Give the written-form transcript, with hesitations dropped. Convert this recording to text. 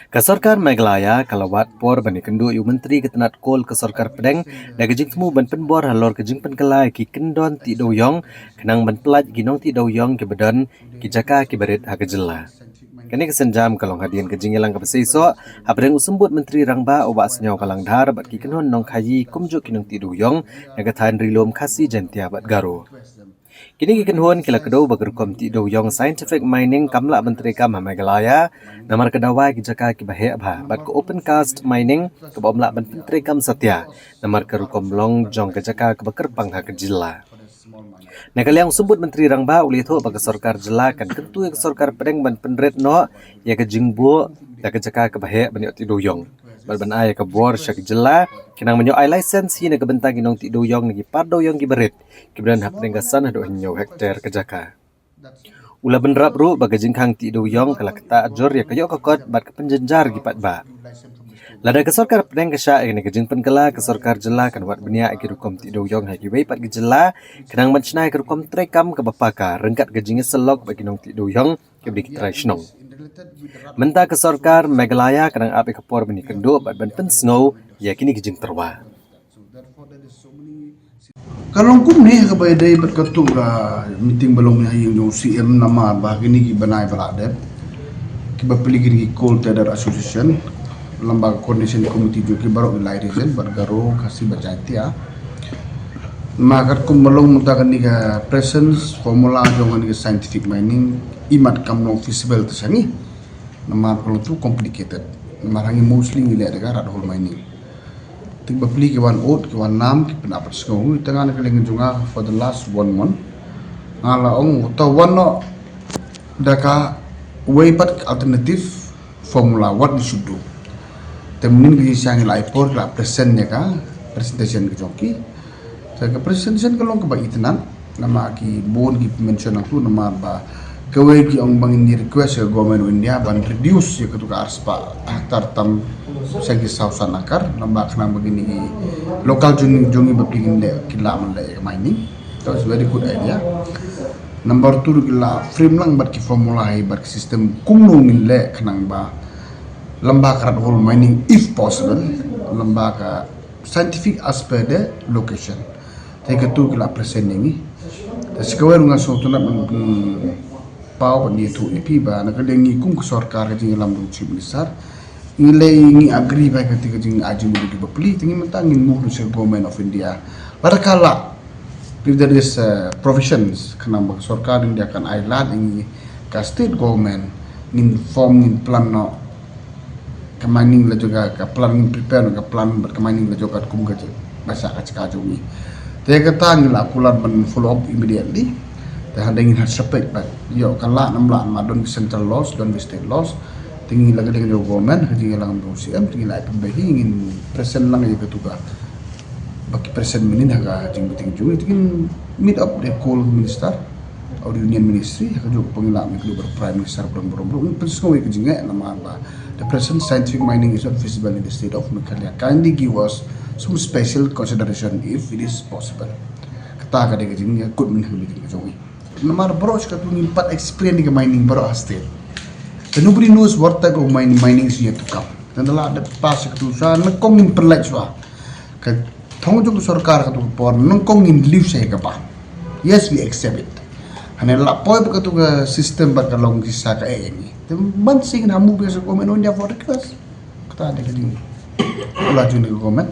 Kasorkar Meghalaya kalawat por bani kendu yu menteri ketenat kol kasorkar pedeng da gejing temu ban penbor halor gejing penkelai ki kendon ti doyong kenang ban pelaj ginong ti doyong ke bedan ki jaka ki barit ha kejela. Kini kesenjam kalong hadian gejing ilang ke besaiso habreng usembut menteri rangba obak senyau kalang dhar bat ki kenon nong kayi kumjuk kinong ti doyong nagathan rilom khasi jantia bat garo. Kini gikan huan kila kedau bagerukom ti doyong scientific mining kamla menteri kam Meghalaya namar kedawai ki jaka ki bahek bha bat ko open cast mining ke bomla ban menteri kam satya namar kerukom long jong ke jaka ke bakerpang ha ke jilla. Nakaliang sumbut menteri rangba uli thu bagi sorkar jela kan kentu ke sorkar pedeng ban penret no ya ke jingbu ya ke jaka ke bahek ban ti doyong. Ban ai ke bor syak jela kinang menyo ai license hi ke bentang ginong ti doyong ni par doyong gi berit kibran hap nenggasan hado hinyo hektar ke jaka. Ula benrap ru bagi jingkang ti doyong kala keta ajor ya kayo kokot bat ke penjenjar gi pat ba. Lada ke sorkar pedeng kesya ini ke jing penkela ke sorkar jela kan wat benia ki rukom ti doyong ha gi wei pat gi jela kenang manchnai ke rukom trekam ke bapaka rengkat ke jinge selok bagi nong ti doyong ke bik tradisional. Menta ke sorkar Meghalaya kenang api ke por beni kendo bat ban pen snow ya kini ke jing terwa. Kalau kum ni kabai day berkatu la meeting belum ni yung CM nama bahagini ki banai balade ki bapili ki call tender association lembaga coordination committee jo ki baru nilai reason bergaro kasih bacatia magar kum belum mutakan ni ka presence formula jongan ni scientific mining imat kam no feasible tersangi nama kalau tu complicated marangi mostly nilai dekat rat whole mining tiba beli kewan oat kewan nam ki pendapat sekau tengah nak kelingin junga for the last 1 month ngala ong atau one no daka way but alternative formula what we should do temenin ki siang lai por la presentnya ka presentation ki joki saya ke presentation kalau ke bagi tenan nama ki bon ki mention aku nama ba kawai ki ong bangin di request ke government India ban reduce ya ketuka arspa hektar tam segi sausan akar lambak nang begini lokal jungi bapingin de kila manda ya mining that was very good idea. Number 2 kila frame lang bat ki formula hai bat sistem kumnungin le kanang ba lambak rat whole mining if possible lambak scientific aspect de location take tu kila present ini sekarang ngan so tunat pau pan itu ipi ba nakalengi kum ke sorkar ka jing lam chief minister nilai ini agree ba ketika jing aju di bapli tingi mentangin mu se government of India barakala if there is provisions kenang bang sorkar India kan island ini ka state government in form in plan no ka mining la juga ka plan prepare ka plan ber ka mining la juga kum ka basa ka cakaju ni te kata ngila kulat ban follow up immediately dah ada ingin separate but yo kala namla ma don central laws don state laws tinggi lagi dengan government tinggi lang CM tinggi lai pembahi ingin present lang ya ketuga bagi present minin haga tinggi tinggi tinggi meet up the call minister or union ministry haga jo pengila miklu ber prime minister belum pensiun ke jinga nama apa the present scientific mining is not feasible in the state of Meghalaya kindly give us some special consideration if it is possible kata ka de jinga good min meeting ke jongi namar bros ka tu impat experience ke mining bro state and nobody knows what type of mining is yet to come dan la de pas ka tu sa na kong in perlek swa ka thong jo sarkar ka tu por nang kong in live sai ka pa yes we accept it ane la poi ka tu ka system ba ka long sa ka ni te ban sing na mu be so komen on ya for request kata de ka ni la juni government